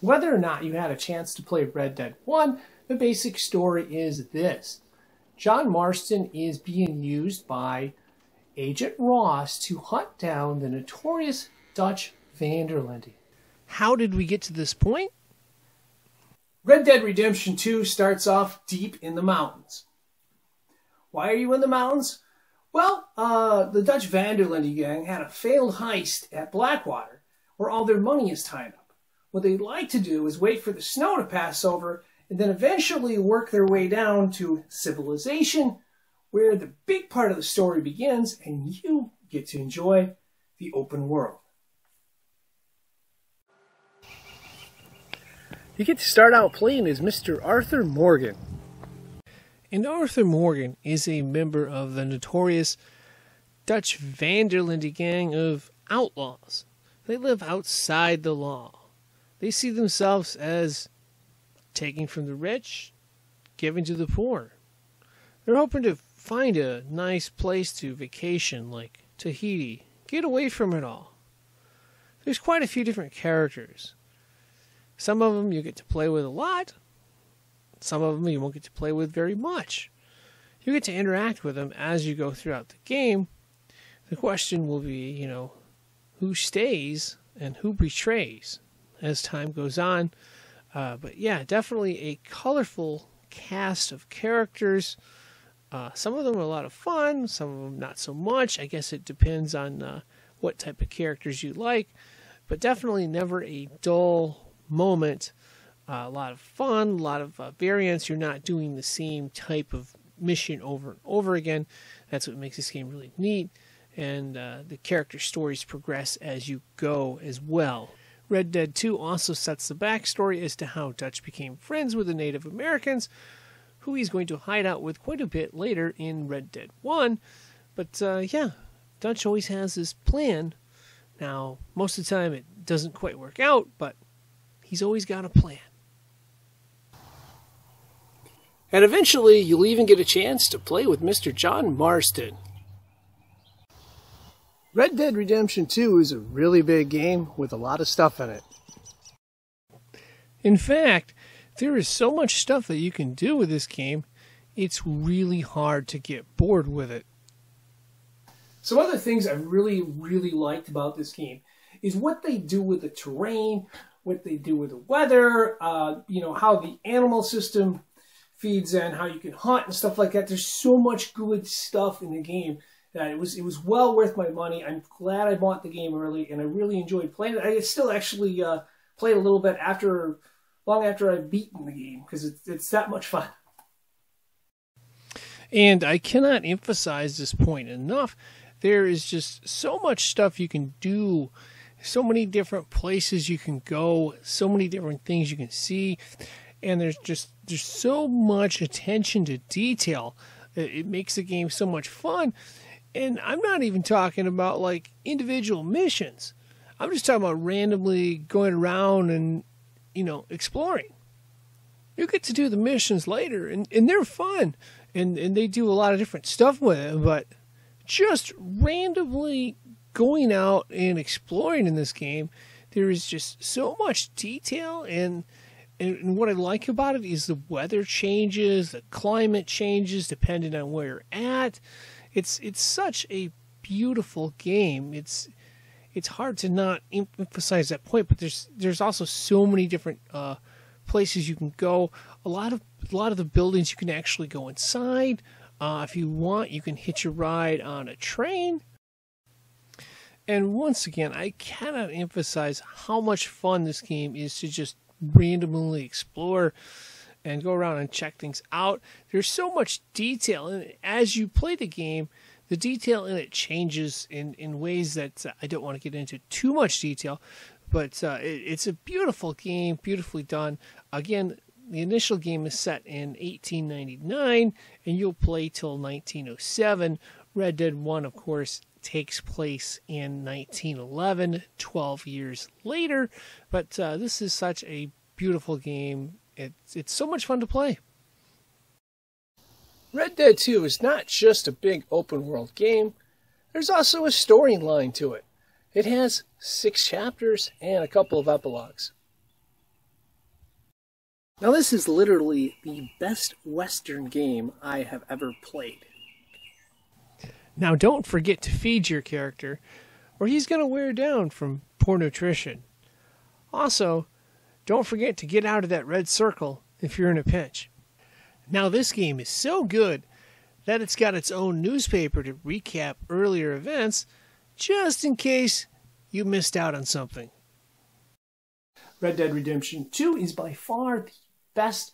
Whether or not you had a chance to play Red Dead 1, the basic story is this. John Marston is being used by Agent Ross to hunt down the notorious Dutch van der Linde. How did we get to this point? Red Dead Redemption 2 starts off deep in the mountains. Why are you in the mountains? Well, the Dutch van der Linde gang had a failed heist at Blackwater where all their money is tied up. What they'd like to do is wait for the snow to pass over and then eventually work their way down to civilization, where the big part of the story begins and you get to enjoy the open world. You get to start out playing as Mr. Arthur Morgan. And Arthur Morgan is a member of the notorious Dutch van der Linde gang of outlaws. They live outside the law. They see themselves as taking from the rich, giving to the poor. They're hoping to find a nice place to vacation like Tahiti, get away from it all. There's quite a few different characters. Some of them you get to play with a lot. Some of them you won't get to play with very much. You get to interact with them as you go throughout the game. The question will be, who stays and who betrays as time goes on. But yeah, definitely a colorful cast of characters. Some of them are a lot of fun, some of them not so much. I guess it depends on what type of characters you like. But definitely never a dull moment. A lot of fun, a lot of variance. You're not doing the same type of mission over and over again. That's what makes this game really neat. And the character stories progress as you go as well. Red Dead 2 also sets the backstory as to how Dutch became friends with the Native Americans, who he's going to hide out with quite a bit later in Red Dead 1. But yeah, Dutch always has this plan. Now, most of the time it doesn't quite work out, but he's always got a plan. And eventually, you'll even get a chance to play with Mr. John Marston. Red Dead Redemption 2 is a really big game with a lot of stuff in it. In fact, there is so much stuff that you can do with this game, it's really hard to get bored with it. Some other things I really, really liked about this game is what they do with the terrain, what they do with the weather, how the animal system feeds in, how you can hunt and stuff like that. There's so much good stuff in the game that it was well worth my money. I'm glad I bought the game early, and I really enjoyed playing it. I still actually played a little bit long after I've beaten the game, because it's that much fun. And I cannot emphasize this point enough. There is just so much stuff you can do, so many different places you can go, so many different things you can see, and there's so much attention to detail. It makes the game so much fun. And I'm not even talking about like individual missions. I'm just talking about randomly going around and, exploring. You get to do the missions later, and they're fun. And they do a lot of different stuff with it. But just randomly going out and exploring in this game, there is just so much detail. And what I like about it is the weather changes, the climate changes depending on where you're at. It's such a beautiful game. It's hard to not emphasize that point, but there's also so many different places you can go. A lot of the buildings you can actually go inside. If you want, you can hitch a ride on a train. And once again, I cannot emphasize how much fun this game is to just randomly explore and go around and check things out. There's so much detail, and as you play the game, the detail in it changes in ways that I don't want to get into too much detail, but it's a beautiful game, beautifully done. Again, the initial game is set in 1899, and you'll play till 1907. Red Dead 1, of course, takes place in 1911, 12 years later, but this is such a beautiful game. It's so much fun to play. Red Dead 2 is not just a big open world game. There's also a storyline to it. It has 6 chapters and a couple of epilogues. Now this is literally the best Western game I have ever played. Now don't forget to feed your character, or he's going to wear down from poor nutrition. Also, don't forget to get out of that red circle if you're in a pinch. Now this game is so good that it's got its own newspaper to recap earlier events, just in case you missed out on something. Red Dead Redemption 2 is by far the best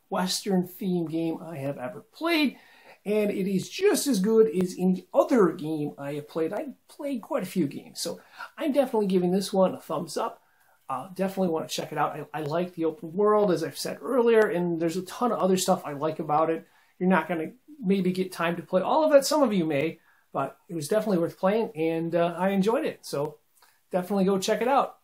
Western themed game I have ever played, and it is just as good as any other game I have played. I've played quite a few games, so I'm definitely giving this one a thumbs up. Definitely want to check it out. I like the open world, as I've said earlier, and there's a ton of other stuff I like about it. You're not going to maybe get time to play all of it. Some of you may, but it was definitely worth playing, and I enjoyed it. So definitely go check it out.